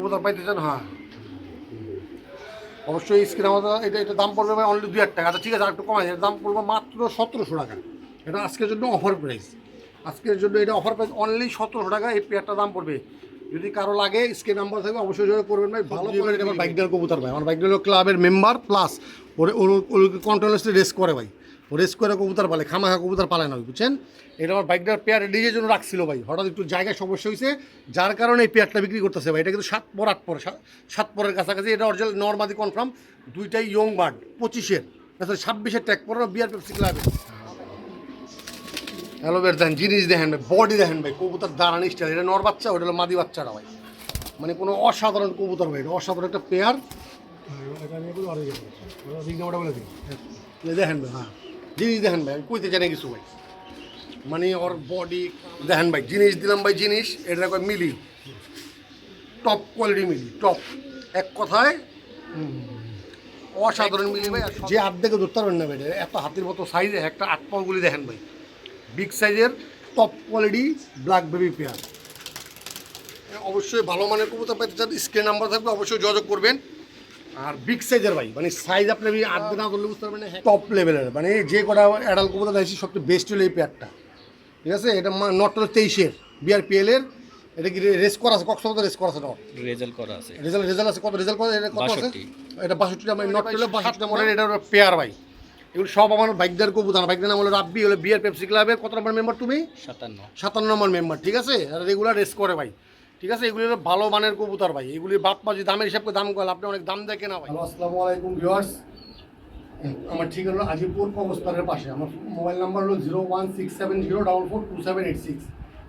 কবুতর পাইতে চান? হ্যাঁ, অবশ্যই স্ক্রিন আমাদের এটা দাম পড়বে ভাই অনলি 2,000 টাকা। আচ্ছা ঠিক আছে, আর একটু কমাই, এর দাম পড়বে মাত্র 1700 টাকা। এটা আজকের জন্য অফার প্রাইস, আজকের জন্য এটা অফার প্রাইস অনলি 1700 টাকা। এই পেয়ারটা দাম পড়বে, যদি কারো লাগে স্ক্রিন নাম্বার থাকবে অবশ্যই যোগাযোগ করবেন ভাই। ভালো করে আমার বাইক ডেল কবুতর ভাই, আমার বাইক ডেল ক্লাবের মেম্বার প্লাস ওর কন্ট্রোলার্সে রেস করে ভাই, ও রেস করে কবুতর পালে, খামাখা কবুতর পালে না, বুঝছেন? এটা আমার বাইকটার পেয়ার ডিজের জন্য রাখছিল ভাই, হঠাৎ একটু জায়গায় সমস্যা হয়েছে, যার কারণে এই পেয়ারটা বিক্রি করতেছে ভাই। এটা কিন্তু 7 পর 8 পর 7 পরের কাছাকাছি। এটা অরিজিনাল নর্মাদি কনফার্ম, দুইটাই ইয়ং বার্ড, 25-এর, তাছাড়া 26-এর ট্যাগ পড়ানো বিয়ার পেপসি ক্লাবে। অ্যালোভের দেখেন, জিনিস দেখেন ভাই, বডি দেখেন ভাই, কবুতর দাঁড়ানি স্টাইল। এটা নর বাচ্চা, ওটা হলো মাদি বাচ্চাটা ভাই, মানে কোনো অসাধারণ কবুতর ভাই, এটা অসাধারণ একটা পেয়ার। দেখেন ভাই, হ্যাঁ জিনিস দেখেন ভাই, আমি কইতে জানি কিছু ভাই, মানে ওর বডি দেখেন ভাই, জিনিস দিলাম ভাই, জিনিস এটা কয় মিলি, টপ কোয়ালিটি মিলি, টপ, এক কথায় অসাধারণ মিলি ভাই। যে হাত দেখে ধরতে পারবেন না ভাই, এত হাতির মতো সাইজে একটা 8 পাগুলি দেখেন ভাই, বিগ সাইজের top quality black baby pair. অবশ্যই ভালো মানের কবুতর পাইতে চান, স্ক্রিন নাম্বার থাকবে, অবশ্যই যোগাযোগ করবেন। আর বিগ সাইজের ভাই, মানে সাইজ আপনি আট দিন না ধরলে বুঝতে পারবেন, টপ লেভেলের, মানে যে কটা অ্যাডাল কবুতর দেখছি সবচেয়ে বেস্ট হলো এই পেয়ারটা, ঠিক আছে? এটা নট হলো 23-এর বিআরপিএল এর। এটা কি রেস করা আছে? কক্সবাজার রেস করা আছে, নট রেজাল্ট করা আছে, রেজাল্ট আছে, কত রেজাল্ট করা, এটা কত আছে? 62। এটা 62টা, মানে নট হলো 62টা মডেল। এটা পেয়ার ভাই, এগুলো সব আমার বাইকদার কবুতর। বাইকদার নাম হলো রাব্বি, হলো বিআর পেপসি ক্লাবের কত নম্বর মেম্বার তুমি? 57 নম্বর মেম্বার, ঠিক আছে? আর রেগুলার রেস করে ভাই, ঠিক আছে? এগুলি হলো ভালো মানের কবুতর ভাই, এগুলির বাপ মা যদি দামের হিসাব করে দাম করে, আপনি অনেক দাম দেখে না ভাই। আসসালামু আলাইকুম ভিউয়ার্স, আমার ঠিকানা হলো আজিপুর কবস্তানের পাশে। আমার মোবাইল নাম্বার হলো 01670442786।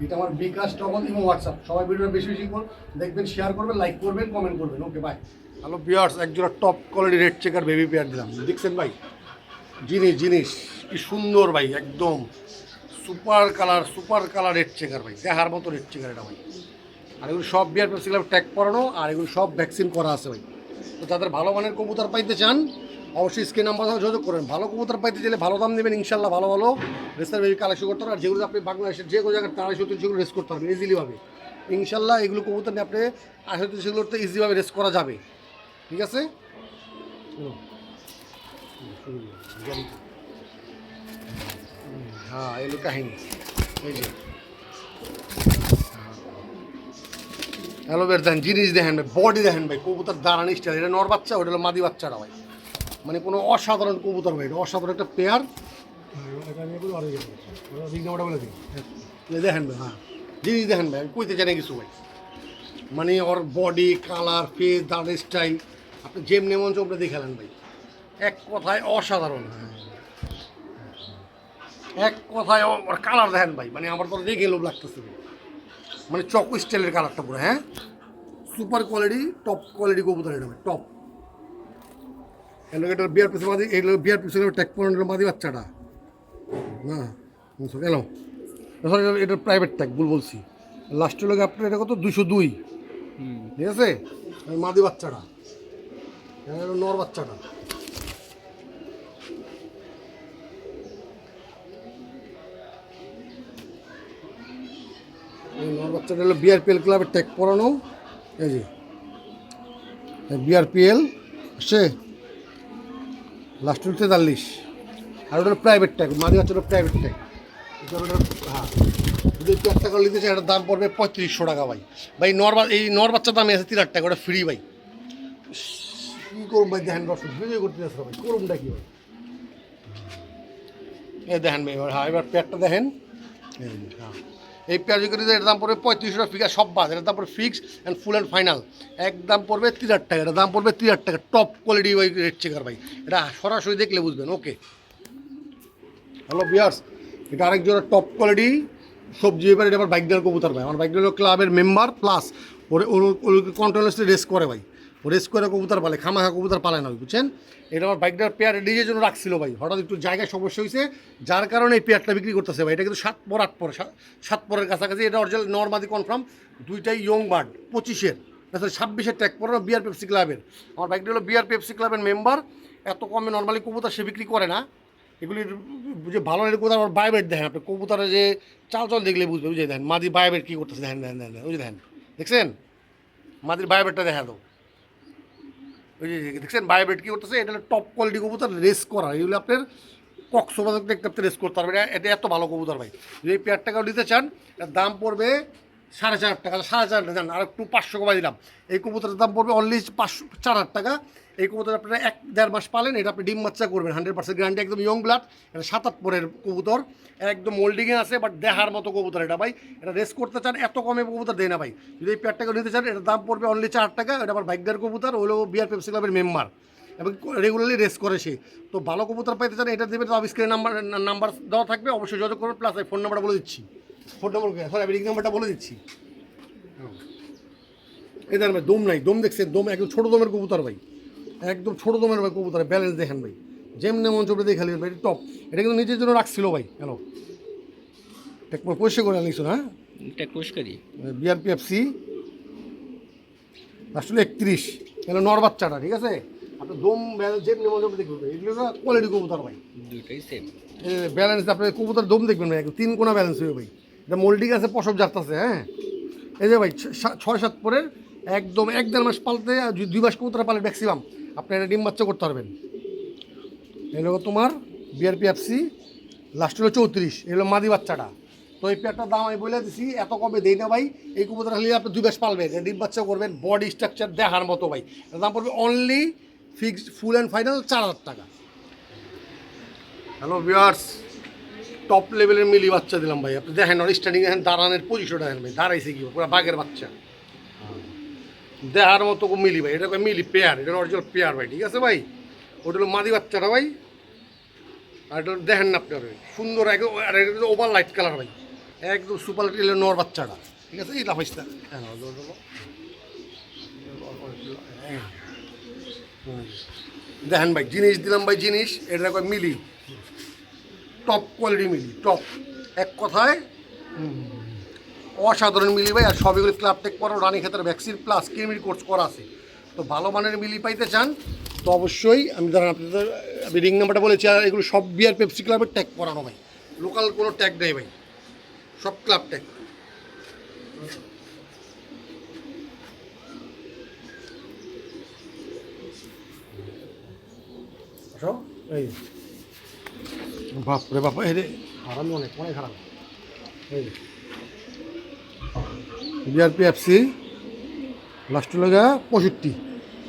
এটা আমার বিকাশ, টগল, ইমো, হোয়াটসঅ্যাপ। সবাই ভিডিওটা বেশি বেশি দেখবেন, শেয়ার করবেন, লাইক করবেন, কমেন্ট করবেন। Okay bye. হ্যালো ভিউয়ার্স, একজোড়া top quality red checker baby pair দিলাম, দেখছেন ভাই? জিনিস জিনিস কি সুন্দর ভাই, একদম সুপার কালার রেড চেকার ভাই, দেখার মতো রেড চেকার এটা ভাই। আর এগুলো সব বিয়ার পেপসি ক্লাব ট্যাগ পরানো, আর এগুলো সব ভ্যাকসিন করা আছে ভাই। তো যাদের ভালো মানের কবুতর পাইতে চান অবশ্যই স্ক্রিন নাম্বার যোগাযোগ করেন। ভালো কবুতর পাইতে চাইলে ভালো দাম দেবেন ইনশাল্লাহ, ভালো ভালো রেসার বেবি কালেকশন করতে পারবেন। আর যেগুলো আপনি বাংলাদেশের যে কোনো জায়গায় 250-300 রেস করতে পারবেন ইজিলিভাবে ইনশাল্লাহ। এগুলো কবুতর নিয়ে আপনি 250-300 ইজিভাবে রেস করা যাবে, ঠিক আছে? হ্যাঁ, এগুলো কাহিনী এই যে অ্যালোভের দেখেন, জিনিস দেখেন ভাই, বডি দেখেন ভাই, কবুতর দাঁড়ানি স্টাইল। এটা নর বাচ্চা, ওটা হলো মাদি বাচ্চাটা ভাই, মানে কোনো অসাধারণ কবুতর ভাই, এটা অসাধারণ একটা পেয়ার। দেখেন ভাই, হ্যাঁ জিনিস দেখেন ভাই, আমি কইতে জানি কিছু ভাই, মানে ওর বডি, কালার, ফেস, দাঁড়ের স্টাইল, আপনি যেমনি মন চোখটা দেখালেন ভাই, এক কথায় অসাধারণ। এক কথায় ওর কালার দেখেন ভাই, মানে আমার তো দেখে লোভ লাগতেছে ভাই, মানে চকো স্টাইলের কালারটা পুরো, হ্যাঁ সুপার কোয়ালিটি, টপ কোয়ালিটি কবুতর এটা ভাই, টপ। এটা বিয়ার পিছনে মাদি, এগুলো বিয়ার পিছনে ট্যাগ পয়েন্টের মাদি বাচ্চাটা না এলো, সরি এটা প্রাইভেট ট্যাগ, বলছি। লাস্টের লোক আপনার এটা কত 202, ঠিক আছে? মাদি বাচ্চাটা, নর বাচ্চাটা। এই নর বাচ্চাটা হলো বিআরপিএল ক্লাবের ট্যাগ পরানো, এই যে বিআরপিএল সে লাস্ট 43। আর ওটা প্রাইভেট ট্যাগ, মাঝে বাচ্চাটা প্রাইভেট ট্যাগ। হ্যাঁ, যদি একটু 1 টাকা নিতে চাই, এটার দাম পড়বে 3500 টাকা ভাই। ভাই এই নর বাচ্চার দামে আছে 3,000 টাকা, ওটা ফ্রি ভাই। কী করুন ভাই, দেখেন দর্শক ভিডিও করতে যাচ্ছে ভাই, করুনটা কী ভাই, এই দেখেন ভাই। হ্যাঁ, এবার পেয়ারটা দেখেন, হ্যাঁ এই পেয়ার যদি এটার দাম পড়বে 3500 টাকা, ফিগার সব বাদ, এটার দাম পড়বে fix and full and final, একদম পড়বে 3,000 টাকা। এটার দাম পড়বে 3,000 টাকা, টপ কোয়ালিটি ভাই রেড চেকার ভাই, এটা সরাসরি দেখলে বুঝবেন। ওকে হ্যালো বিয়ার্স, এটা আরেক জোড়া টপ কোয়ালিটি সবজি ব্যাপার। এটা আমার বাইকডাল কবুতর ভাই, আমার বাইকডাল ক্লাবের মেম্বার প্লাস ওর কন্ট্রোলার্সে রেস করে ভাই, ও রেস করে কবুতর পালে, খামাখা কবুতর পালে না, বুঝছেন? এটা আমার বাইকটার পেয়ার ডিজের জন্য রাখছিল ভাই, হঠাৎ একটু জায়গায় সমস্যা হয়েছে, যার কারণে এই পেয়ারটা বিক্রি করতেছে ভাই। এটা কিন্তু 7 পর 8 পরে, 7 পরের কাছাকাছি। এটা অরিজিনাল নর্মাদি কনফার্ম, দুইটাই ইয়ং বার্ড, 25-এর, তাছাড়া 26-এর ট্যাগ পড়ানো বিআর পেপসি ক্লাবের। আমার বাইকটা হলো বিআর পেপসি ক্লাবের মেম্বার। এত কমে নর্মালি কবুতর সে বিক্রি করে না। এগুলির যে ভালো কবুতর আমার বায়োবেট দেখেন, আপনি কবুতরে যে চাল দেখলে বুঝবে, বুঝে দেখেন মাদি বায়োবেট কী করতেছে, দেখেন দেখেন দেখেন, ওই যে দেখেন, দেখছেন? মাদির বায়োবেটটা দেখা দাও। ওই যে দেখছেন বায়োবেট কী করতেছে, এটা হলো টপ কোয়ালিটি কবুতর, রেস করা। এগুলো আপনার কক্সবাজার দেখতে আপনি রেস করতে পারবেন, এটা এত ভালো কবুতর ভাই। যদি এই পেয়ারটাকেও নিতে চান, এর দাম পড়বে 4,500 টাকা, 4,500 টাকা আর একটু 500 কমাই দিলাম। এই কবুতরের দাম পড়বে অনলি 4,000 টাকা। এই কবুতর আপনারা 1-1.5 মাস পালেন, এটা আপনি ডিম বাচ্চা করবেন, 100% গ্যারান্টি, একদম ইয়ং ব্লাড। এটা 7-8 পরের কবুতর, একদম মোল্ডিংয়ে আছে, বাট দেখার মতো কবুতর এটা ভাই। এটা রেস করতে চান, এত কমে কবুতর দেয় না ভাই। যদি এই পেয়ারটাকে নিতে চান, এটার দাম পড়বে অনলি 4 টাকা। এটা আমার ভাগ্যের কবুতর, হলো বিআর পেপসি ক্লাবের মেম্বার এবং রেগুলারলি রেস করে সে। তো ভালো কবুতর পাইতে চান, এটা দেবেন, তো স্ক্রিনে নাম্বার দেওয়া থাকবে, অবশ্যই যোগাযোগ করবেন। প্লাস এই ফোন নাম্বারটা বলে দিচ্ছি, ফোন নাম্বার সরি আমি রিং নাম্বারটা বলে দিচ্ছি। এই দেখেন ভাই, দম নাই, দম দেখছেন, দম একদম ছোটো দমের কবুতর ভাই, একদম ছোটো দমের ভাই কবুতর, ব্যালেন্স দেখেন ভাই, যেমনি মন চোপড়ে দেখালি ভাই, টপ। এটা কিন্তু নিজের জন্য রাখছিল ভাই। হ্যালো, পরিষ্কার করে আনিস না, পরিষ্কারই বিআরপিএফসি আসলে 31 হলো নর বাচ্চাটা, ঠিক আছে। আপনার দম ব্যালেন্স যেমনি মন চোপড়ে দেখবেন, এগুলো কোয়ালিটি কবুতর ভাই, দুইটাই সেম ব্যালেন্স। আপনার কবুতর দম দেখবেন ভাই, একদম 3 কোণা ব্যালেন্স হবে ভাই। এটা মোল্ডিং আছে, পশম জারতাছে। হ্যাঁ, এই যে ভাই 6-7 পরের, একদম 1-1.5 মাস পালতে, 2 মাস কবুতর পালে ম্যাক্সিমাম আপনি এটা ডিম বাচ্চা করতে পারবেন। এই হলো তোমার বিআরপিএফসি, লাস্ট হলো 34, এই হলো মাদি বাচ্চাটা। তো এই পেয়ারটার দাম আমি বলে দিছি, এত কমে দেই না ভাই। এই কবুতর হলে আপনি 2 মাস পালবেন, ডিম বাচ্চা করবেন, বডি স্ট্রাকচার দেখার মতো ভাই। এর দাম পড়বে only fixed full and final 4,000 টাকা। হ্যালো ভিউয়ার্স, টপ লেভেলের মিলি বাচ্চা দিলাম ভাই। আপনি দেখেন ওর স্ট্যান্ডিং, দেখেন দাঁড়ানোর পজিশনটা দেখেন ভাই, দাঁড়াইছে কি পুরো বাঘের বাচ্চা, দেখার মতো মিলি ভাই। এটা মিলি পেয়ার, এটা অরিজিনাল পেয়ার ভাই, ঠিক আছে ভাই। ওটা হলো মাদি বাচ্চাটা ভাই, আর এটা দেখেন না আপনি সুন্দর, একদম ওভার লাইট কালার ভাই, একদম সুপার লাইট নর বাচ্চাটা, ঠিক আছে। এই লাফাইস্তা দেখেন ভাই, জিনিস দিলাম ভাই, জিনিস এটা কয় মিলি, টপ কোয়ালিটি মিলি, টপ, এক কথায় অসাধারণ মিলি ভাই। আর সবগুলো ক্লাব টেক করা, রানী ক্ষেত্রে ভ্যাকসিন প্লাস কিরমির কোর্স করা আছে। তো ভালো মানের মিলি পাইতে চান তো অবশ্যই আমি ধরেন আপনাদের আমি রিং নাম্বারটা বলেছি, আর এগুলো সব বিআর পেপসি ক্লাবের ট্যাগ করানো ভাই, লোকাল কোনো ট্যাগ নেই ভাই, সব ক্লাব ট্যাগ। এই বাপরে বাপ, এই রে হারাম, অনেক অনেক হারাম। এই বিআরপিএফসি লাস্ট লগা 65,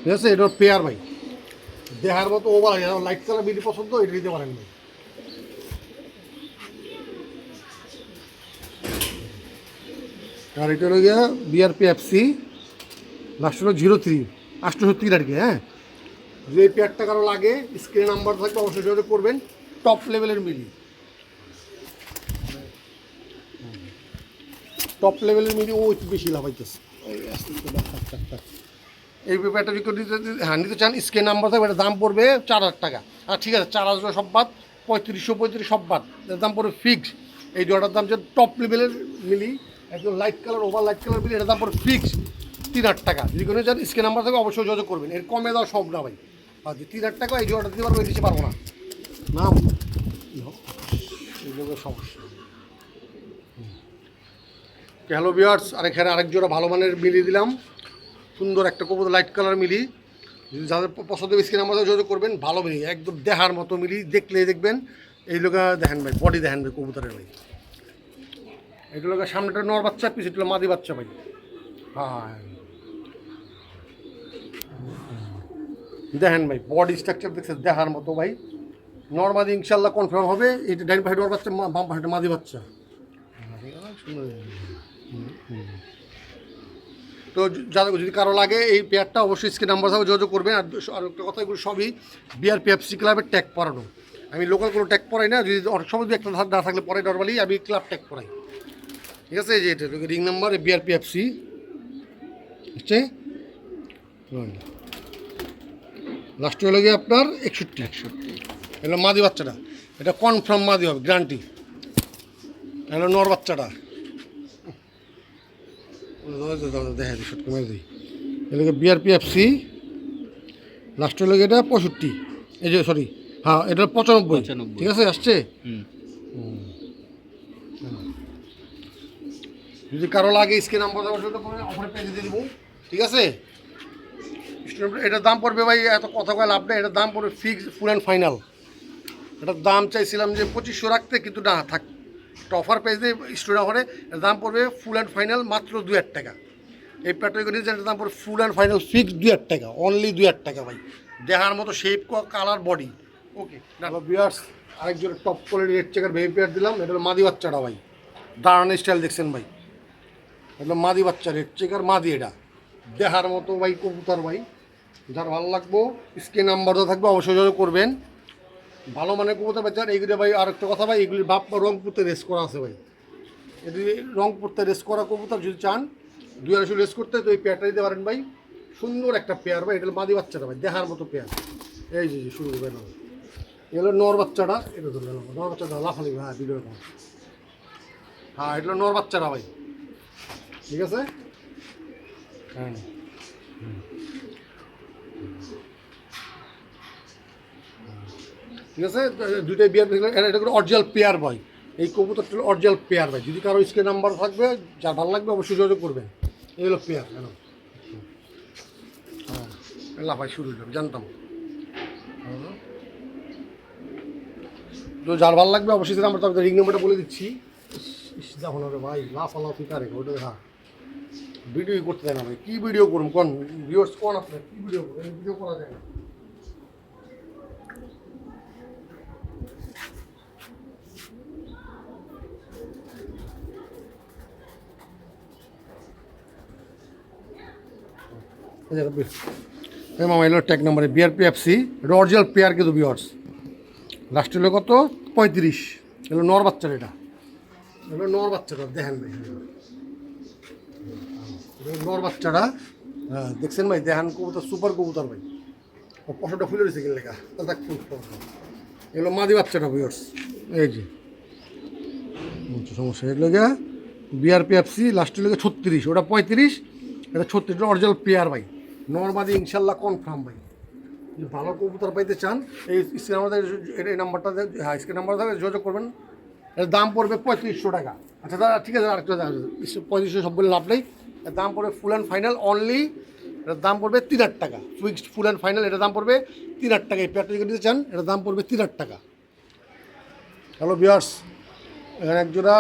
ঠিক আছে। এটা পেয়ার ভাই, দেখার মতো ওভার লাইট কালার মিলি পছন্দ, এটা দিতে পারেন ভাই। আর এটা হলো গিয়া বিআরপিএফসি লাস্ট হলো 03 68 আর কি। হ্যাঁ, যে পেয়ারটা কারো লাগে স্ক্রিনে নাম্বার থাকবে, অবশ্যই যোগাযোগ করবেন। টপ লেভেলের মিলি, টপ লেভেলের মিলি, ও একটু বেশি লাভ হইতেছে। এই পেপারটা যদি হ্যাঁ নিতে চান, স্ক্রিন নাম্বার থাকবে, এটার দাম পড়বে 4,000 টাকা। আর ঠিক আছে, 4,000 সব বাদ, 3535 সব বাদ, এর দাম পড়বে ফিক্স। এই জোড়াটার দাম যে টপ লেভেলের মিলি, একদম light colour, over light colour মিলি, এটার দাম পড়বে ফিক্স 3,000 টাকা। যদি কোনো চান স্ক্রিন নাম্বার থাকবে, অবশ্যই যোগাযোগ করবেন। এর কমে দেওয়া সব না ভাই, আর যে 3,000 টাকা এই জোড়াটা দিতে পারবো, এই দিতে পারবো না, না সমস্যা। হ্যালো ভিউয়ার্স, আর এখানে আরেক জোড়া ভালো মানের মিলি দিলাম, সুন্দর একটা কবুতর লাইট কালার মিলি। যদি যাদের পছন্দ স্ক্রিন আমাদের যোগাযোগ করবেন, ভালো মিলি, একদম দেখার মতো মিলি, দেখলেই দেখবেন। এই লোকা দেখেন ভাই, বডি দেখেন ভাই কবুতরের ভাই, এগুলো সামনেটা নর বাচ্চা, পিছনে মাদি বাচ্চা ভাই। হ্যাঁ দেখেন ভাই, বডি স্ট্রাকচার দেখছে দেখার মতো ভাই, নর মাদি ইনশাল্লাহ কনফার্ম হবে। এটা ডাইন পাশে নর বাচ্চা, বাম পাশে মাদি বাচ্চা, সুন্দর। তো যাদের যদি কারো লাগে এই পেয়ারটা, অবশ্যই স্ক্রিন নাম্বার থাকবে, যোগাযোগ করবেন। আর একটা কথা, এগুলো সবই বিআরপিএফসি ক্লাবের ট্যাগ পরানো, আমি লোকাল কোনো ট্যাগ পরাই না। যদি অনেক সময় যদি একটা না থাকলে পরে নর্মালি আমি ক্লাব ট্যাগ পরাই, ঠিক আছে। এই যে এটা রিং নাম্বার বিআরপিএফসি হচ্ছে লাস্ট হলো গিয়ে আপনার 61 এলো মাদি বাচ্চাটা, এটা কনফার্ম মাদি হবে, গ্যারান্টি। এলো নর বাচ্চাটা, দেখা দিই শর্ট কমে দিই। এলাকা বিআরপিএফসি লাস্ট হলো এটা 65, এই যে সরি হ্যাঁ এটা 95, ঠিক আছে আসছে। যদি কারো লাগে স্ক্রিন নাম্বার অফারে পেয়ে দিয়ে দেবো। ঠিক আছে এটার দাম পড়বে ভাই, এত কথা কয় লাভ নেই, এটার দাম পড়বে ফিক্স ফুল অ্যান্ড ফাইনাল। এটার দাম চাইছিলাম যে 2500 রাখতে, কিন্তু না থাক, একটা অফার পেয়েছে স্টোর অফারে। এর দাম পড়বে ফুল অ্যান্ড ফাইনাল মাত্র 2000 টাকা। এই প্যাটার্ন এটার দাম পড়বে ফুল অ্যান্ড ফাইনাল ফিক্স 2000 টাকা, অনলি 2000 টাকা ভাই। দেখার মতো শেপ, কালার, বডি। ওকে বিয়ার্স, আরেকজনের top quality red checker baby pair দিলাম। এটা হলো মাদি বাচ্চাটা ভাই, দাঁড়ানো স্টাইল দেখছেন ভাই, এটা মাদি বাচ্চা রেড চেকার মাদি। এটা দেখার মতো ভাই কবুতর ভাই, যার ভালো লাগবো স্ক্রিন নাম্বারটা থাকবে, অবশ্যই যোগাযোগ করবেন। ভালো মানে কবুতর বাচ্চার এইগুলো ভাই। আর একটা কথা ভাই, এগুলির বাপ রংপুরতে রেস করা আছে ভাই, এটি রংপুরতে রেস করা কবুতর। যদি চান 2 রেস করতে, তো এই পেয়ারটা দিতে পারেন ভাই। সুন্দর একটা পেয়ার ভাই, এটা হলো মাদি বাচ্চাটা ভাই, দেখার মতো পেয়ার। এই যে শুরু করবেন, এগুলো নর বাচ্চাটা, এটা ধরে নর বাচ্চাটা লাফালি ভাই, হ্যাঁ ভিডিও, হ্যাঁ এটা নর বাচ্চাটা ভাই, ঠিক আছে। হ্যাঁ ঠিক আছে, দুইটাই বিয়ার। এটা করে অরিজিনাল পেয়ার ভাই, এই কবুতরটা হলো অরিজিনাল পেয়ার ভাই। যদি কারো স্ক্রিন নাম্বার থাকবে, যার ভালো লাগবে অবশ্যই যোগাযোগ করবেন। এই হলো পেয়ার। কেন হ্যাঁ লাফাই শুরু হবে, জানতাম। তো যার ভালো লাগবে অবশ্যই আমরা তো রিং নাম্বারটা বলে দিচ্ছি। দেখো না রে ভাই, লাফালাফি কারে ওটা, হ্যাঁ ভিডিও করতে দেয় না ভাই। কী ভিডিও করুন কোন ভিউয়ার্স, কোন আপনার কী ভিডিও করুন, ভিডিও করা যায় না। মামা এলো ট্যাগ নাম্বারে বিআরপি এফসি, এটা অরিজিনাল পেয়ার কিন্তু ভিউয়ার্স। লাস্ট হলো কত 35। এলো নর বাচ্চার, এটা এলো নর বাচ্চাটা, দেখেন ভাই নর বাচ্চাটা, হ্যাঁ দেখছেন ভাই, দেখেন কবুতর সুপার কবুতর ভাই। পশমটা ফুলে রয়েছে কিনে লেখা, এগুলো মাদি বাচ্চাটা ভিউয়ার্স। এই যে সমস্যা, এগুলো গিয়ে বিআরপি এফসি, লাস্টে লেগে 36, ওটা 35, এটা 36, অরিজিনাল পেয়ার ভাই। নর্মাদি ইনশাল্লাহ কনফার্ম ভাই। যদি ভালো কবুতর পাইতে চান, এই স্ক্রিন আমাদের এই নাম্বারটা, হ্যাঁ স্ক্রিন নাম্বার থাকে, যোগাযোগ করবেন। এর দাম পড়বে 3500 টাকা। আচ্ছা দাদা ঠিক আছে, আরেকটা 3500 সব বলে লাভ নেই। এর দাম পড়বে ফুল অ্যান্ড ফাইনাল অনলি, এটার দাম পড়বে 3000 টাকা ফিক্সড ফুল অ্যান্ড ফাইনাল। এটার দাম পড়বে 3000 টাকা। এই পেয়ারটা যদি নিতে চান, এটার দাম পড়বে 3000 টাকা। হ্যালো ভিউয়ার্স, এখানে একজোড়া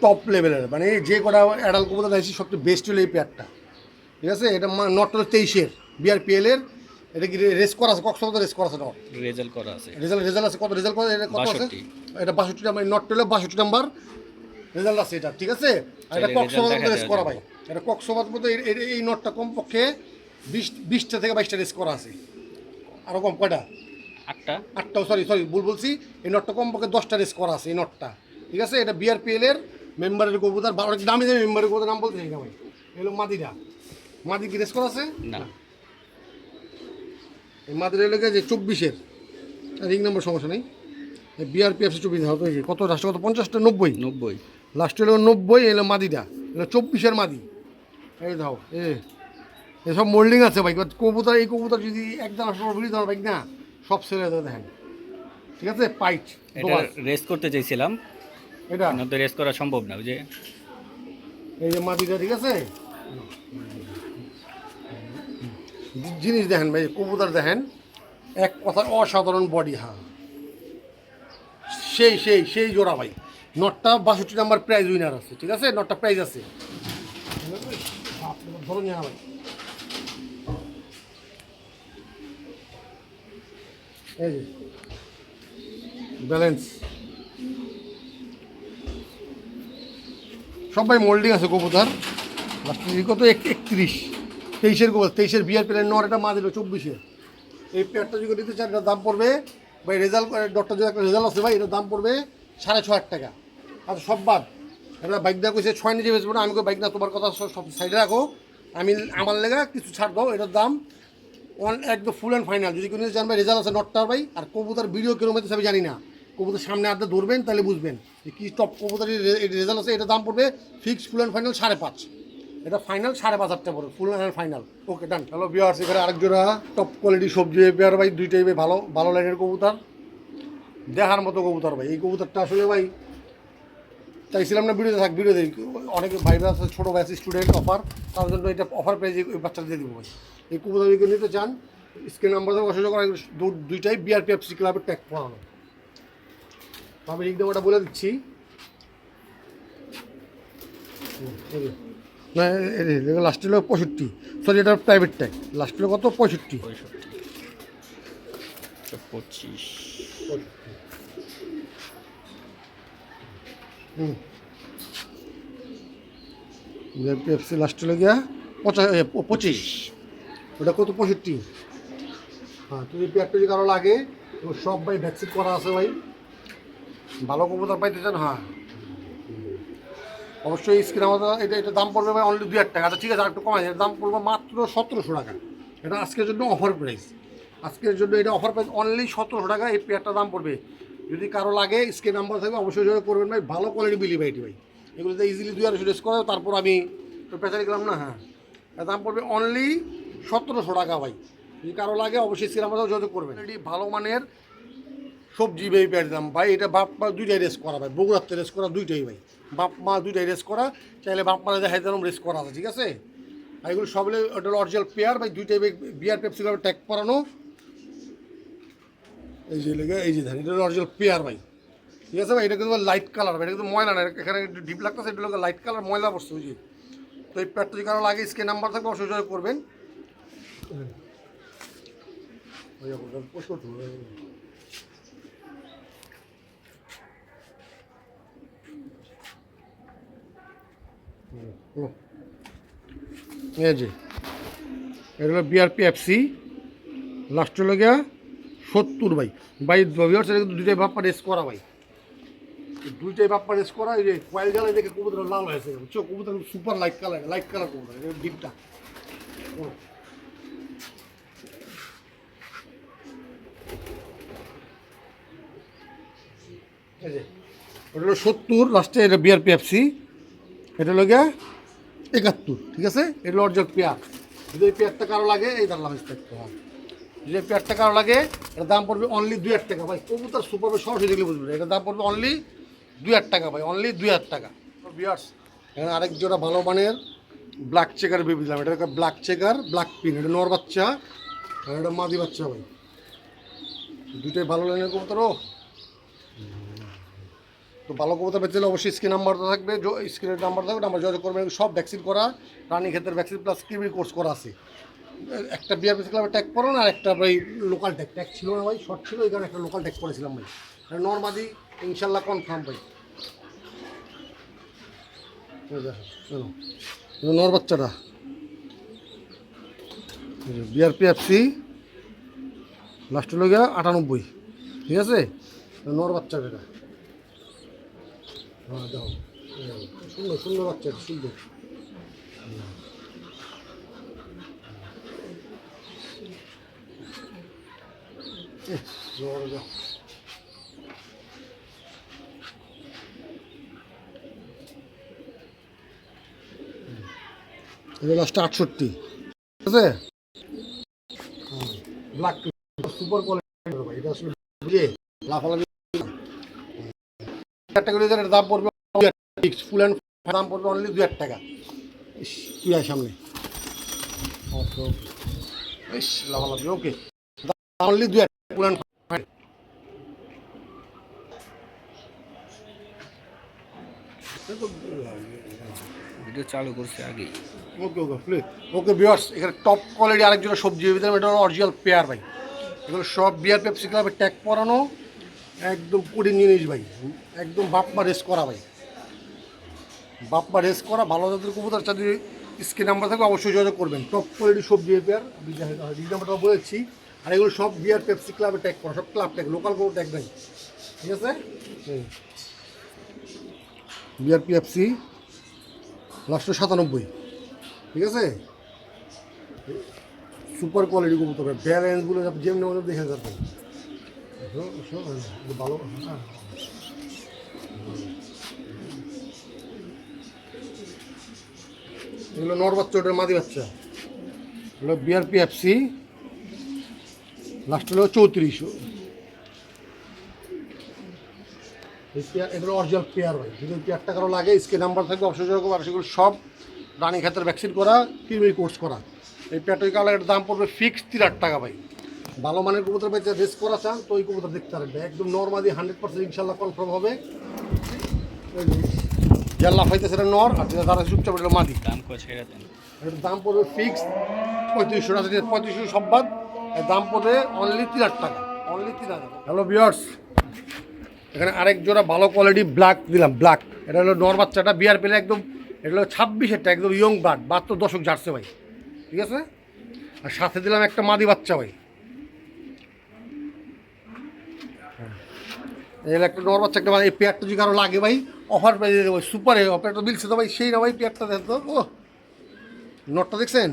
টপ লেভেলের, মানে যে কটা অ্যাডাল কবুতর দেখছি সবচেয়ে বেস্ট হলো এই পেয়ারটা, ঠিক আছে। এটা নট হলো 23-এর বিআরপিএলের। এটা কি রেস করা আছে, কক্সবাজার রেস করা আছে, নট রেজাল্ট করা আছে, রেজাল্ট আছে। কত রেজাল্ট করা, এটা কত আছে? এটা 62 নাম্বার, নট হলো 62 নাম্বার রেজাল্ট আছে এটা, ঠিক আছে। আর এটা কক্সবাজার রেস করা ভাই, এটা কক্সবাজার মধ্যে এই নটটা কমপক্ষে 20টা থেকে 22টা রেস করা আছে। আরও কম কয়টা? 8টা, সরি ভুল বলছি। এই নটটা কমপক্ষে 10টা রেস করা আছে এই নটটা, ঠিক আছে। এটা বিআরপিএলের মেম্বারের কবুতর, অনেক দামি দামি মেম্বারের কবুতর, নাম বলতে চাই না ভাই। এগুলো মাদিরা, মাদি কি রেস করা আছে না? এই মাদিরা লেগে যে 24-এর রিং নম্বর, সমস্যা নেই। বিআরপিএফসি 24 কত রাষ্ট্র, কত 50টা 90 লাস্ট হলো 90। এলো মাদিটা, এলো 24-এর মাদি। এই দাও এসব মোল্ডিং আছে ভাই কবুতর। এই কবুতর যদি একদম আসলে দেওয়ার ভাই না, সব ছেলে দেখেন, ঠিক আছে। পাইট এটা রেস করতে চাইছিলাম, এটা তো রেস করা সম্ভব না, যে এই যে মাদিটা, ঠিক আছে। জিনিস দেখেন ভাই, কবুতর দেখেন, এক কথার অসাধারণ বডি। হ্যাঁ সেই জোড়া ভাই। নটটা 62 নাম্বার প্রাইজ উইনার আছে, ঠিক আছে। নটটা প্রাইজ আছে, ধরুন ভাই। এই যে ব্যালেন্স সবাই মোল্ডিং আছে কবুতর। কত 31, 23-এর কবুতর, 23-এর বিআরপিএলের নর, এটা মা দিল 24-এর। এই পেয়ারটা যদি নিতে চান, এটার দাম পড়বে ভাই, রেজাল্ট ডক্টর যদি একটা রেজাল্ট আছে ভাই, এটার দাম পড়বে 6,500 টাকা। আচ্ছা সব বাদ, এটা বাইক দেওয়া কইছে 6 নিচে বেচবো না। আমি বাইক না, তোমার কথা সব সাইডে রাখো, আমি আমার লেগা কিছু ছাড় দাও। এটার দাম একদম ফুল অ্যান্ড ফাইনাল। যদি কোনো জানবে রেজাল্ট আছে নটটার ভাই। আর কবুতর ভিডিও কিলোমিটার আমি জানি না, কবুতর সামনে আড্ডা ধরবেন তাহলে বুঝবেন যে কী টপ কবুতরের রেজাল্ট আছে। এটার দাম পড়বে ফিক্স ফুল অ্যান্ড ফাইনাল 5.5। এটা ফাইনাল 5,500 পড়বে, full and final. Okay done. Hello viewers, এখানে আরেক জোড়া টপ কোয়ালিটি সবজি পেয়ার ভাই, দুইটাই ভাই ভালো ভালো লাইনের কবুতর, দেখার মতো কবুতর ভাই। এই কবুতরটা আসলে ভাই চাইছিলাম না ভিডিওতে থাক, ভিডিও দিই, অনেক ভাইরা আছে ছোটো ব্যাচ স্টুডেন্ট অফার, তার জন্য এটা অফার পেয়ে ওই বাচ্চাটা দিয়ে দিব ভাই। এই কবুতরগুলো নিতে চান স্ক্রিন নাম্বার থেকে অসুবিধা করা, দুইটাই বিআরপিএফসি ক্লাবের ট্যাগ পড়ানো। আমি রিকনেমটা বলে দিচ্ছি, না লাস্ট হলো 65, সরি এটা প্রাইভেট ট্যাগ, লাস্ট হলো কত 65। 25 বিআরপিএফসি লাস্ট হলো গিয়া 25, ওটা কত 65। হ্যাঁ, তুমি পেয়ারটা যদি কারো লাগে তো সব ভাই ভ্যাকসিন করা আছে ভাই, ভালো কবুতর পাইতে চান। হ্যাঁ অবশ্যই স্ক্রিন আমাদের এটা দাম পড়বে ভাই অনলি 2000 টাকা। আচ্ছা ঠিক আছে, আর একটু কমাই, এর দাম পড়বে মাত্র 1700 টাকা। এটা আজকের জন্য অফার প্রাইস, আজকের জন্য এটা অফার প্রাইস অনলি 1700 টাকা। এই পেয়ারটার দাম পড়বে, যদি কারো লাগে স্ক্রিন নাম্বার থাকবে অবশ্যই যোগাযোগ করবেন ভাই। ভালো কোয়ালিটি বিলি ভাই, ভাই এগুলোতে ইজিলি 200 রেস করে, তারপর আমি তো পেঁচারি গেলাম না। হ্যাঁ, এর দাম পড়বে অনলি 1700 টাকা ভাই। যদি কারো লাগে অবশ্যই স্ক্রিন নাম্বার যোগাযোগ করবেন। এটি ভালো মানের সবজি ভাই পেয়ার দাম ভাই, এটা বাপ মা দুইটাই রেস করা ভাই, বগুড়াতে রেস করা দুইটাই ভাই, বাপ মা দুইটাই রেস করা, চাইলে বাপ মা দেখাই দিলাম রেস করা আছে, ঠিক আছে। আর এগুলো সবলে ওটা অরিজিনাল পেয়ার ভাই, দুইটাই বিআরপিএফসি ক্লাবে ট্যাগ করানো। এই যে লেগে এই যে ধান, এটা অরিজিনাল পেয়ার ভাই, ঠিক আছে ভাই। এটা কিন্তু লাইট কালার ভাই, এটা কিন্তু ময়লা না, এখানে একটু ডিপ লাগতেছে, এটা লোক লাইট কালার, ময়লা পড়ছে ওই যে। তো এই পেয়ারটা যদি কারো লাগে স্ক্রিন নাম্বার থাকবে অবশ্যই যোগাযোগ করবেন। এই যে এটা হলো বিআরপিএফসি, লাস্ট হলো গিয়া 70 ভাই। ভাই এটা কিন্তু দুইটাই বাপ্পা রেস করা ভাই, দুইটাই বাপ্পা রেস করা। এই যে কয়েল জ্বালাই দেখে কবুতর লাল হয়েছে, বুঝছো, কবুতর সুপার লাইট কালার কবুতর, এটা ডিপটা। এই যে ওটা হলো 70, লাস্টে এটা বিআরপিএফসি, এটা হলো গিয়া 71, ঠিক আছে। এটা হলো অরিজিনাল পেয়ার। যদি এই পেয়ারটা কারো লাগে এই দাঁড়ালাম স্পেক্ট, হ্যাঁ যদি এই পেয়ারটা কারো লাগে এটার দাম পড়বে অনলি 2000 টাকা ভাই। কবুতর সুপার সরাসরি দেখলে বুঝবে, এটার দাম পড়বে অনলি 2000 টাকা ভাই, অনলি 2000 টাকা। বিয়ার্স এখানে আরেক জোড়া ভালো মানের ব্ল্যাক চেকার ভেবে দিলাম, এটা ব্ল্যাক চেকার ব্ল্যাক পিন, এটা নর বাচ্চা আর এটা মাদি বাচ্চা ভাই, দুটোই ভালো লাইনের কবুতরও। তো ভালো কবুতর পেতে হলে অবশ্যই স্ক্রিন নাম্বারটা থাকবে, স্ক্রিনের নাম্বার থাকবে, নাম্বার যোগাযোগ করবেন। সব ভ্যাকসিন করা, রানিং ক্ষেত্রে ভ্যাকসিন প্লাস কিডনি কোর্স করা আছে। একটা বিআরপিএফসি ক্লাবে ট্যাগ করো না, আর একটা ভাই লোকাল ট্যাগ ছিল না ভাই, শর্ট ছিল, এই কারণে একটা লোকাল ট্যাগ করেছিলাম ভাই। নর্মাদি ইনশাল্লাহ কনফার্ম ভাই। নর বাচ্চাটা বিআরপিএফসি লাস্ট হলো গিয়া 98, ঠিক আছে। নর বাচ্চাটা এটা, হ্যাঁ দেখো সুন্দর সুন্দর বাচ্চা, সুন্দর। এটা লাস্টে 68, ঠিক আছে। ব্ল্যাক সুপার কোয়ালিটি ভাই, এটা আসলে বুঝে লাফালাফি ক্যাটাগরিজের দাম পড়বে ফুল অ্যান্ড দাম পড়বে অনলি 2000 টাকা। তুই আয় সামনে, বেশ লাফালাফি, okay only 2000 full and video চালু করছে আগেই। ওকে ওকে প্লিজ ওকে ভিউয়ার্স, এখানে টপ কোয়ালিটি আরেকজন সবজি ভিতরে, এটা হলো অরিজিনাল পেয়ার ভাই। এগুলো সব বিআরপিএফসি ক্লাবে ট্যাগ পরানো, একদম পুরি জিনিস ভাই, একদম বাপ্পা রেস করা ভাই, বাপ্পা রেস করা ভালো জাতের কবুতর। যদি স্ক্রিন নাম্বার থাকবে অবশ্যই যোগাযোগ করবেন। টপ কোয়ালিটি সবজি পেয়ার, নাম্বারটা বলেছি। আর এগুলো সব বিআরপিএফসি ক্লাবে ট্যাগ করা, সব ক্লাব ট্যাগ, লোকাল কোনো ট্যাগ নাই, ঠিক আছে। বিআরপিএফসি লাস্টে 97, ঠিক আছে। সুপার কোয়ালিটি কবুতর, ব্যালেন্সগুলো যেমনি মতো দেখে যাবেন ভালো। এগুলো নর বাচ্চা, ওটার মাদি বাচ্চা, এগুলো বিআরপিএফসি লাস্ট হলো 34। এগুলো অরিজিনাল পেয়ার ভাই, যদি পেয়ারটা কারো লাগে স্ক্রিন নাম্বার থাকবে অবশ্যই যোগাযোগ করবেন। সেগুলো সব রানী ক্ষেত্রে ভ্যাকসিন করা, কৃমি কোর্স করা। এই পেয়ারটা কারো এটার দাম পড়বে ফিক্স 3,000 টাকা ভাই। ভালো মানের কবুতর পেয়েছে রেস করা চান তো ওই কবুতর দেখতে পারবেন, একদম নর্মালি 100% ইনশাল্লাহ কনফার্ম হবে। যার লাফাইতে সেটা নর, আর যেটা দাঁড়া চুপচাপ এটা মাদি। দাম কত ছেড়ে দেন? এটার দাম পড়বে ফিক্স 3500 টাকা, 3500 সব বাদ। এর দাম পড়বে অনলি 3,000 টাকা, অনলি 3,000। হ্যালো ভিউয়ার্স, এখানে আরেক জোড়া ভালো কোয়ালিটি ব্ল্যাক দিলাম, ব্ল্যাক। এটা হলো নর বাচ্চাটা, বিয়ার পেলে একদম, এটা হলো 26-এরটা, একদম ইয়ং বার্ড, মাত্র দশক ঝাড়ছে ভাই, ঠিক আছে। আর সাথে দিলাম একটা মাদি বাচ্চা ভাই, এর একটা নর বাচ্চা একটা। এই পেয়ারটা যদি কারো লাগে ভাই অফার পেয়ে দেবো ভাই, সুপার অফারটা মিলছে তো ভাই, সেই না ভাই পেয়ারটা দেন তো। ও নটটা দেখছেন,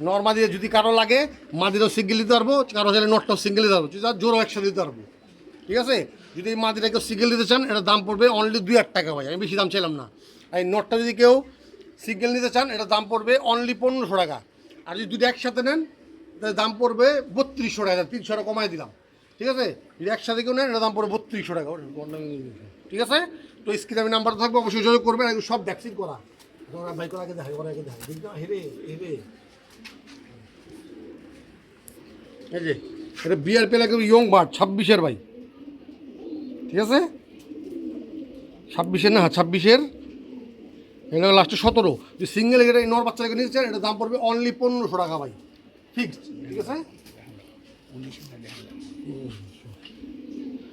নর মাদি যদি কারো লাগে মাদিরও সিঙ্গেল দিতে পারবো, কারো চাইলে নটটাও সিঙ্গেল দিতে পারবো, জোরও একসাথে দিতে পারবো, ঠিক আছে। যদি এই মাদিটা কেউ সিঙ্গেল দিতে চান এটার দাম পড়বে অনলি 2,000 টাকা ভাই, আমি বেশি দাম চাইলাম না। আর এই নটটা যদি কেউ সিঙ্গেল নিতে চান এটার দাম পড়বে অনলি 1,500 টাকা। আর যদি দুটো একসাথে নেন তাহলে দাম পড়বে 3,200 টাকা, 300 টাকা কমাই দিলাম, ঠিক আছে। যদি একসাথে কেউ নেন এটার দাম পড়বে 3,200 টাকা, ঠিক আছে। তো স্ক্রিনে আমি নাম্বার থাকবে, অবশ্যই যোগাযোগ করবেন। এগুলো সব ভ্যাকসিন করা, ভাই করে আগে দেখাই, আগে দেখাই, হেরে হেরে। এই যে এটা বিয়ার পেলে একদম ইয়ং বার্ড, 26-এর ভাই, ঠিক আছে। 26-এর না, 26-এর, এটা লাস্টে 17। যে সিঙ্গেল এটা নর বাচ্চাকে নিতে চান এটার দাম পড়বে অনলি 1,500 টাকা ভাই, ফিক্সড, ঠিক আছে।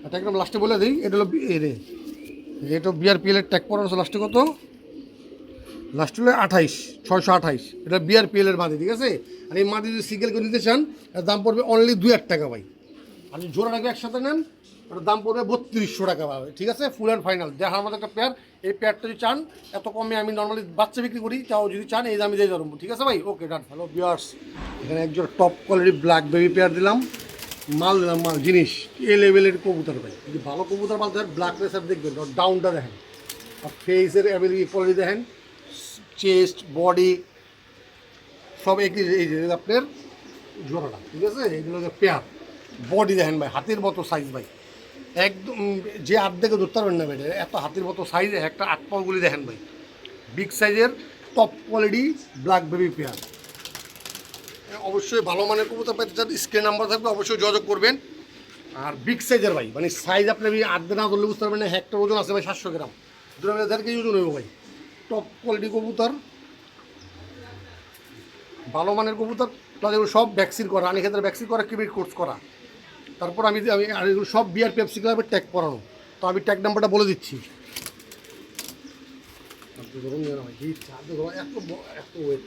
এটা একদম লাস্টে বলে দিই, এটা হলো এটা বিআরপিএলের ট্যাগ পড়ানো আছে লাস্টে কত, লাস্ট হলো 28,628, এটা বিআরপিএলের মাদি, ঠিক আছে। আর এই মাদি যদি সিঙ্গেল করে নিতে চান এর দাম পড়বে অনলি 2,000 টাকা ভাই। আর যদি জোড়া রাখবে একসাথে নেন ওটার দাম পড়বে 3,200 টাকা ভাই, ঠিক আছে। ফুল অ্যান্ড ফাইনাল দেখার মতো একটা পেয়ার। এই পেয়ারটা যদি চান এত কমে আমি নর্মালি বাচ্চা বিক্রি করি, তাও যদি চান এই দামে দিয়ে ধরবো, ঠিক আছে ভাই। ওকে ডান। হ্যালো ভিউয়ার্স, এখানে একজন top quality black baby pair দিলাম, মাল দিলাম, মাল জিনিস এ লেভেলের কবুতর ভাই। যদি ভালো কবুতর মাল দেন ব্ল্যাক রেসার দেখবেন, ডাউনটা দেখেন, আর ফেসের অ্যাবিলিটি কোয়ালিটি দেখেন, চেস্ট বডি সব একই। এই যে আপনার জোড়াটা, ঠিক আছে, এগুলো পেয়ার। বডি দেখেন ভাই, হাতের মতো সাইজ ভাই, একদম যে হাত দেখে ধরতে পারবেন না ভাই, এত হাতের মতো সাইজ। একটা 8 পাগুলি দেখেন ভাই, বিগ সাইজের top quality black baby pair. অবশ্যই ভালো মানের কবুতর পেতে চান স্ক্রিন নাম্বার থাকবে, অবশ্যই যোগাযোগ করবেন। আর বিগ সাইজের ভাই, মানে সাইজ আপনি আধ না ধরলে বুঝতে পারবেন না, একটা ওজন আছে ভাই 700 গ্রাম, 2,000 কেজি ওজন হইব ভাই। টপ কোয়ালিটি কবুতর, ভালো মানের কবুতর, প্লাস এগুলো সব ভ্যাকসিন করা, রানী ক্ষেত্রে ভ্যাকসিন করা, কিবির কোর্স করা। তারপর আমি আর এগুলো সব বিয়ার পেপসি ক্লাবে ট্যাগ করানো, তো আমি ট্যাগ নাম্বারটা বলে দিচ্ছি। এত ওয়েট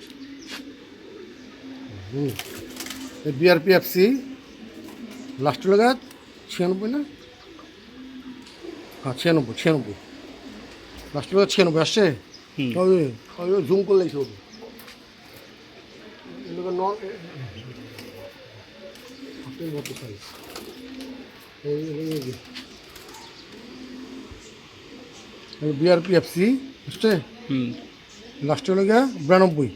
বিআরপিএফসি লাস্ট লাগা 96 না, হ্যাঁ 96 লাস্ট লাগা 96 আসছে। জুম করলে হবে বিআরপিএফসি বুঝছে, লাস্ট হলো গিয়া 92,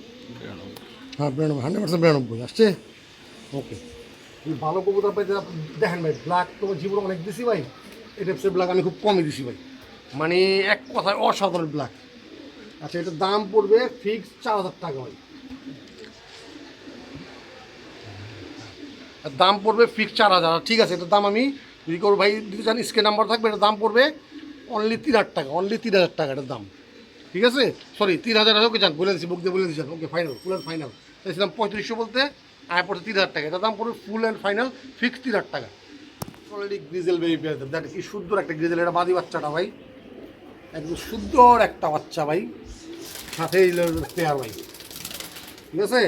হ্যাঁ 92, 100% 92 আসছে। ওকে, ভালো কবুতর পাইতে দেখেন ভাই, ব্ল্যাক তোমার জীবন অনেক দিছি ভাই, এটা ব্ল্যাক আমি খুব কমই দিছি ভাই, মানে এক কথায় অসাধারণ ব্ল্যাক। আচ্ছা, এটার দাম পড়বে ফিক্স 4,000 টাকা ভাই, দাম পড়বে ফিক্স 4,000, ঠিক আছে। এটার দাম আমি যদি করবো ভাই দিতে চান স্ক্রিন নাম্বার থাকবে, এটার দাম পড়বে অনলি 3,000 টাকা, অনলি 3,000 টাকা এটার দাম, ঠিক আছে। সরি 3,000 ওকে চান বলে দিচ্ছি, বুক দিয়ে বলে দিচ্ছেন। ওকে ফাইনাল, ফুল অ্যান্ড ফাইনাল চাইছিলাম 3500 বলতে, আয় পড়ছে 3,000 টাকা, এটার দাম পড়বে ফুল অ্যান্ড ফাইনাল ফিক্স 3,000 টাকা। অলরেডি গ্রিজেল বেবি পেয়ে দেন, দেখ কি সুন্দর একটা গ্রিজেল, এটা বাদি বাচ্চাটা ভাই, একদম সুন্দর একটা বাচ্চা ভাই, সাথে পেয়ার ভাই, ঠিক আছে।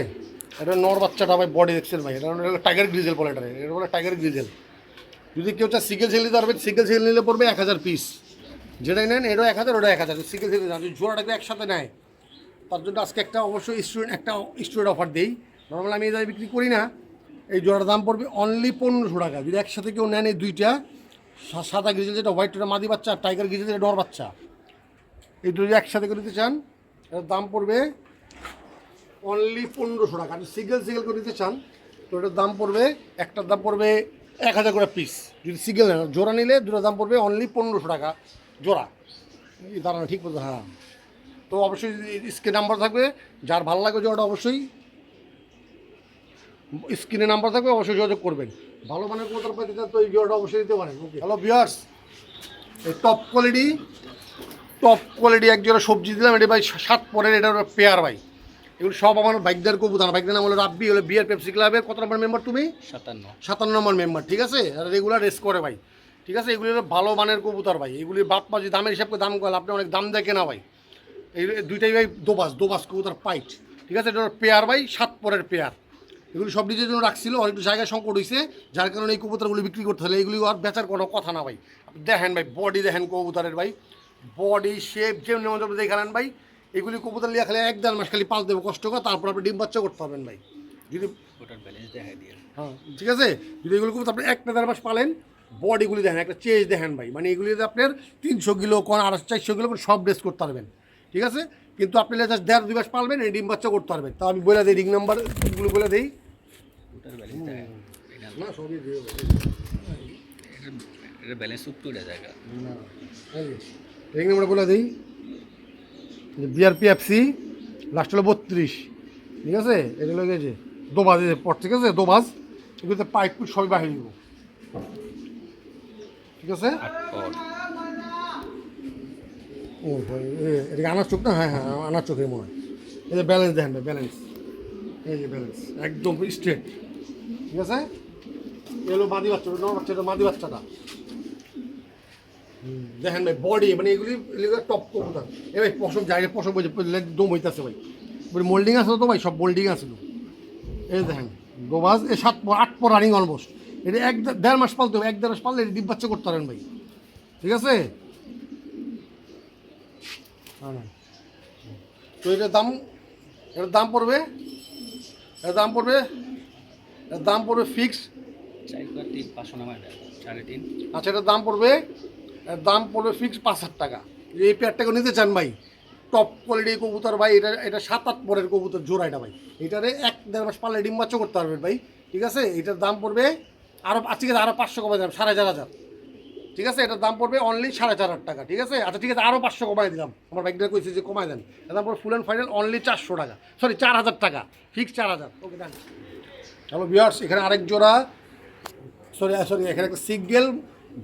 এটা নর বাচ্চাটা ভাই, বডি দেখছেন ভাই, এটা টাইগার গ্রিজেল বলে, এটা বলে টাইগার গ্রিজেল। যদি কেউ চায় সিঙ্গেল সেল নিতে পারবেন, সিঙ্গেল সেল নিলে পড়বে 1,000 পিস, যেটাই নেন এটাও 1,000, ওটা 1,000, সিঙ্গেল সেল যদি জোড়াটাকে একসাথে নেয় তার জন্য আজকে একটা অবশ্যই স্টুডেন্ট অফার দিই। নর্মাল আমি এই দামে বিক্রি করি না, এই জোড়াটার দাম পড়বে অনলি 1,500 টাকা। যদি একসাথে কেউ নেন এই দুইটা, সাদা গ্রিজেল যেটা হোয়াইট ওটা মাদি বাচ্চা, আর টাইগার গ্রিজেল যেটা নর বাচ্চা, এই দুটো একসাথে করে নিতে চান এটার দাম পড়বে অনলি 1,500 টাকা। আপনি সিঙ্গেল করে নিতে চান তো এটার দাম পড়বে, একটার দাম পড়বে 1,000 করে পিস। যদি সিঙ্গেল নেন, জোড়া নিলে দুটোর দাম পড়বে অনলি 1,500 টাকা। জোড়া এই দাঁড়ানো ঠিক বলতো, হ্যাঁ। তো অবশ্যই স্ক্রিন নাম্বার থাকবে, যার ভালো লাগবে জোড়াটা অবশ্যই স্ক্রিনে নাম্বার থাকবে, অবশ্যই যোগাযোগ করবেন। ভালো মানের কবুতর পাইতে চান তো এই জোড়াটা অবশ্যই দিতে পারেন। ওকে, হ্যালো ভিউয়ার্স, এই টপ কোয়ালিটি এক জোড়া সবজি দিলাম। এটা ভাই 7 পরের, এটা পেয়ার ভাই। এগুলো সব আমার বাইকদার কবুতর। বাইকদার নাম হলো রাব্বি, হলো বিয়ার পেপসি ক্লাবের কত নম্বর মেম্বার তুমি? 57 নম্বর মেম্বার, ঠিক আছে। আর রেগুলার রেস করে ভাই, ঠিক আছে। এগুলি হলো ভালো মানের কবুতর ভাই। এগুলির বাপ মা যদি দামের হিসাব করে দাম করে, আপনি অনেক দাম দেয় কেনা ভাই। এই দুইটাই ভাই দোবাস কবুতর পাইট, ঠিক আছে। এটা পেয়ার ভাই, 7 পরের পেয়ার। এগুলি সব নিজের জন্য রাখছিল, অনেকটু জায়গায় সংকট হয়েছে, যার কারণে এই কবুতরগুলি বিক্রি করতে হলে এগুলি আর বেচার কোনো কথা না ভাই। দেখেন ভাই, বডি দেখেন কবুতরের ভাই, বডি শেপ যেমন দেখালেন ভাই। এগুলি কবুতর লিয়া খালি 1-1.5 মাস খালি পাল দেবো কষ্ট করে, তারপর আপনি ডিম বাচ্চা করতে পারবেন ভাই। যদি হ্যাঁ ঠিক আছে, যদি এগুলো কবুতর আপনি 1-1.5 মাস পালেন, বডিগুলি দেখেন, একটা চেজ দেখেন ভাই। মানে এগুলিতে আপনার 300 কিলো কোন 400 কিলো সব ড্রেস করতে পারবেন, ঠিক আছে। কিন্তু আপনি জাস্ট 1.5-2 মাস পালবেন, এই ডিম বাচ্চা করতে পারবেন। তাও আমি বলে দিই রিং নাম্বারগুলো বলে দিই না, সবই দিয়ে রিং নাম্বার বলে দিই। বিআরপিএফসি লাস্ট হলো 32, ঠিক আছে। এগুলো গেছে দোবাজ পর, ঠিক আছে, দোবাজ। এগুলোতে পাইপ সবই বাহির দিব, ঠিক আছে। ও ভাই, এটাকে আনার চোখ না? হ্যাঁ হ্যাঁ, আনার চোখে মনে হয়। এই যে ব্যালেন্স দেখেন ভাই, ব্যালেন্স, এই যে ব্যালেন্স একদম স্ট্রেট, ঠিক আছে। এগুলো মাদি বাচ্চা, বাচ্চাটা মাদি বাচ্চাটা দেখেন ভাই, বডি মানে এগুলি টপ কবুতর। এ ভাই পশম যায়, পশম একদম হইতেছে ভাই। মোল্ডিং আসলো তো ভাই, সব মোল্ডিং আসলো। এই দেখেন দোবাজ, এই 7-8 পর রানিং অলমোস্ট। এটা 1-1.5 মাস পালতে হবে, 1-1.5 মাস পারলে এটা ডিম বাচ্চা করতে পারেন ভাই, ঠিক আছে। তো এটার দাম পড়বে, ফিক্স 3.5 আচ্ছা। এটার দাম পড়বে ফিক্স 5,000 টাকা। এই পেয়ারটাকে নিতে চান ভাই, টপ কোয়ালিটি কবুতর ভাই। এটা 7-8 পরের কবুতর জোড়া এটা ভাই। এটারে 1-1.5 মাস পারলে ডিম বাচ্চা করতে পারবেন ভাই, ঠিক আছে। এটার দাম পড়বে আরও, ঠিক আছে, আরও 500 কমাই দিলাম, 4,500, ঠিক আছে। এটার দাম পড়বে অনলি 4,500 টাকা, ঠিক আছে। আচ্ছা ঠিক আছে, আরও 500 কমাই দিলাম। আমার বাইকটা কইছে যে কমাই দেন। এর দাম পড়বে ফুল অ্যান্ড ফাইনাল অনলি 400 টাকা, সরি 4,000 টাকা, ফিক্স 4,000। ওকে ডান। হ্যালো ভিউয়ার্স, এখানে আরেক জোড়া, সরি এখানে একটা সিঙ্গেল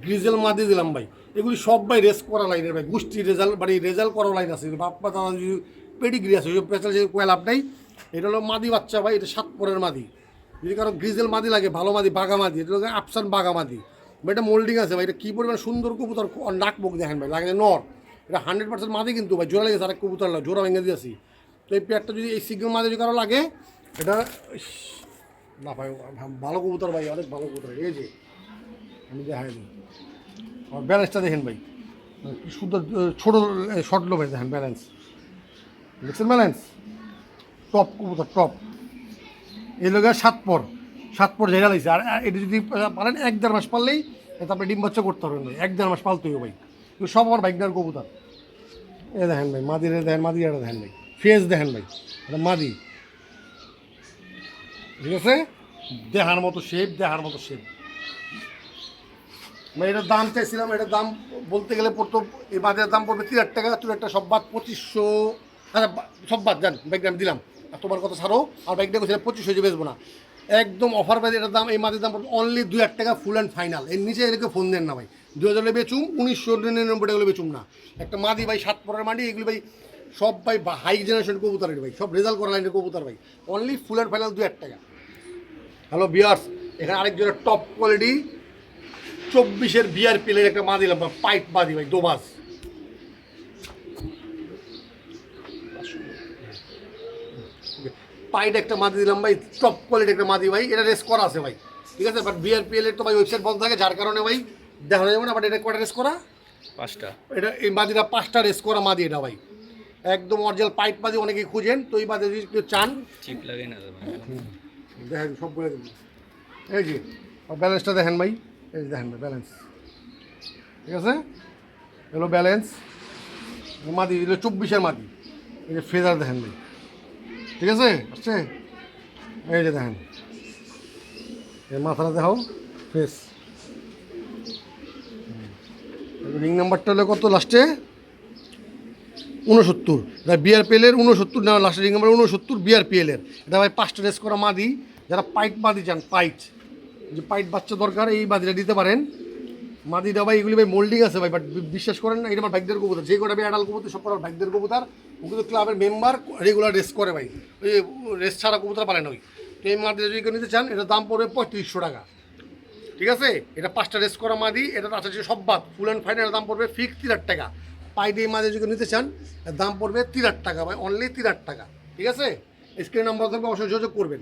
গ্রিজেল মাদি দিলাম ভাই। এগুলি সব ভাই রেস করা লাইনের ভাই, গোষ্ঠী রেজাল্ট মানে রেজাল্ট করা লাইন আছে। বাপ্পা দাদা যদি পেডিগ্রি আছে, ওই পেঁচাল যে কোয়া লাভ নাই। এটা হলো মাদি বাচ্চা ভাই, এটা 7 পরের মাদি। যদি কারো গ্রিজেল মাদি লাগে, ভালো মাদি, বাঘা মাদি, এটা হলো আফসান বাঘা মাদি ভাই। এটা মোল্ডিং আছে ভাই। এটা কী পরিমাণ সুন্দর কবুতর, নাক মুখ দেখেন ভাই, লাগে নর। এটা 100% মাদি কিন্তু ভাই, জোড়া লেগেছে, আরেক কবুতর লাগে, জোড়া ভেঙে দিয়েছি। তো এই পেয়ারটা যদি এই সিঙ্গেল মাদি যদি কারো লাগে, এটা না ভাই, ভালো কবুতর ভাই, অনেক ভালো কবুতর। এই যে আমি দেখাই দিই, আর ব্যালেন্সটা দেখেন ভাই, কি সুন্দর ছোটো শর্ট লোভে দেখেন ব্যালেন্স, দেখছেন ব্যালেন্স, টপ কবুতর টপ। এই লোক 7 পর জায়গা লাগছে। আর এটা যদি পারেন 1-1.5 মাস পারলেই তারপরে ডিম বাচ্চা করতে পারবেন ভাই, 1-1.5 মাস পালতে হবে ভাই। কিন্তু সব আমার বাইকদার কবুতর। এ দেখেন ভাই, মাদিরে দেখেন, মাদি এটা দেখেন ভাই, ফেস দেখেন ভাই, এটা মাদি, ঠিক আছে। দেখার মতো শেপ, মানে এটার দাম চাইছিলাম, এটার দাম বলতে গেলে পড়তো, এই বাজারের দাম পড়বে 3,000 টাকা। তোর একটা সব বাদ 2500, আচ্ছা সব বাদ যান, বাইকটা আমি দিলাম। আর তোমার কথা ছাড়ো, আর বাইকটা বলছিলাম 2500 বেচবো না, একদম অফার প্রাইস। এটার দাম, এই মাদের দাম পড়বে অনলি 2,000 টাকা ফুল অ্যান্ড ফাইনাল। এর নিচে এদেরকে ফোন দেন না ভাই, 2,000 বেচুম, 1999 টাকা বেচুম না। একটা মাদি ভাই, 7 পরের মাদি, এগুলো ভাই সব ভাই হাই জেনারেশন কবুতরের ভাই, সব রেজাল্ট করা লাইনের কবুতর ভাই, অনলি ফুল অ্যান্ড ফাইনাল 2,000 টাকা। হ্যালো ভিউয়ার্স, এখানে আরেকজনের টপ কোয়ালিটি 24-এর বিয়ার পিলের একটা মাদি দিলাম, পাইপ মাদি ভাই, দোবাজ। পাইট একটা মাদি দিলাম ভাই, টপ কোয়ালিটি একটা মাদি ভাই। এটা রেস করা আছে ভাই, ঠিক আছে। বাট বিআরপিএল এর তো ভাই ওয়েবসাইট বন্ধ থাকে, যার কারণে ভাই দেখানো যাবে না। বাট এটা কটা রেস করা? 5টা। এটা এই মাদিটা 5টা রেস করা মাদি এটা ভাই, একদম অরিজিনাল পাইট মাদি। অনেকেই খুঁজেন, তো এই মাদি যদি কেউ চান, চিপ লাগে না দেখেন সব বলে দেবেন। এই যে ব্যালেন্সটা দেখেন ভাই, এই যে দেখেন ভাই ব্যালেন্স, ঠিক আছে। এগুলো ব্যালেন্স মাদি, এগুলো 24-এর মাদি। এই যে ফেদার দেখেন ভাই, ঠিক আছে, আসছে। এই যে দেখেন, এই মাথাটা দেখাও, ফেস রিং নাম্বারটা হলো কত লাস্টে 69, এটা বিআরপিএলের 69 না, লাস্টের রিং নাম্বার 69 বিআরপিএলের। এটা ভাই 5টা রেস করা মাদি, যারা পাইট মাদি চান, পাইট যে পাইট বাচ্চা দরকার এই মাদিটা দিতে পারেন। মাদিটা ভাই এগুলি ভাই মোল্ডিং আছে ভাই, বাট বিশ্বাস করেন না, এটা আমার ভাগ্যের কবুতর, যে কটা ভাই অ্যাডাল কবুতর সব কটার ভাগ্যের কবুতর। ও কিন্তু ক্লাবের মেম্বার, রেগুলার রেস করে ভাই, ওই রেস ছাড়া কবুতর পারে না ওই। তো এই মাদিটা যদি কেউ নিতে চান, এটার দাম পড়বে 3500 টাকা, ঠিক আছে। এটা 5টা রেস করা মাদি, এটা আছে সব বাদ, ফুল অ্যান্ড ফাইনাল দাম পড়বে ফিক্স 3,000 টাকা। পাই দিয়ে মাদি যদি নিতে চান, এর দাম পড়বে 3,000 টাকা ভাই, অনলি 3,000 টাকা, ঠিক আছে। স্ক্রিন নাম্বার থাকবে, অবশ্যই যোগাযোগ করবেন।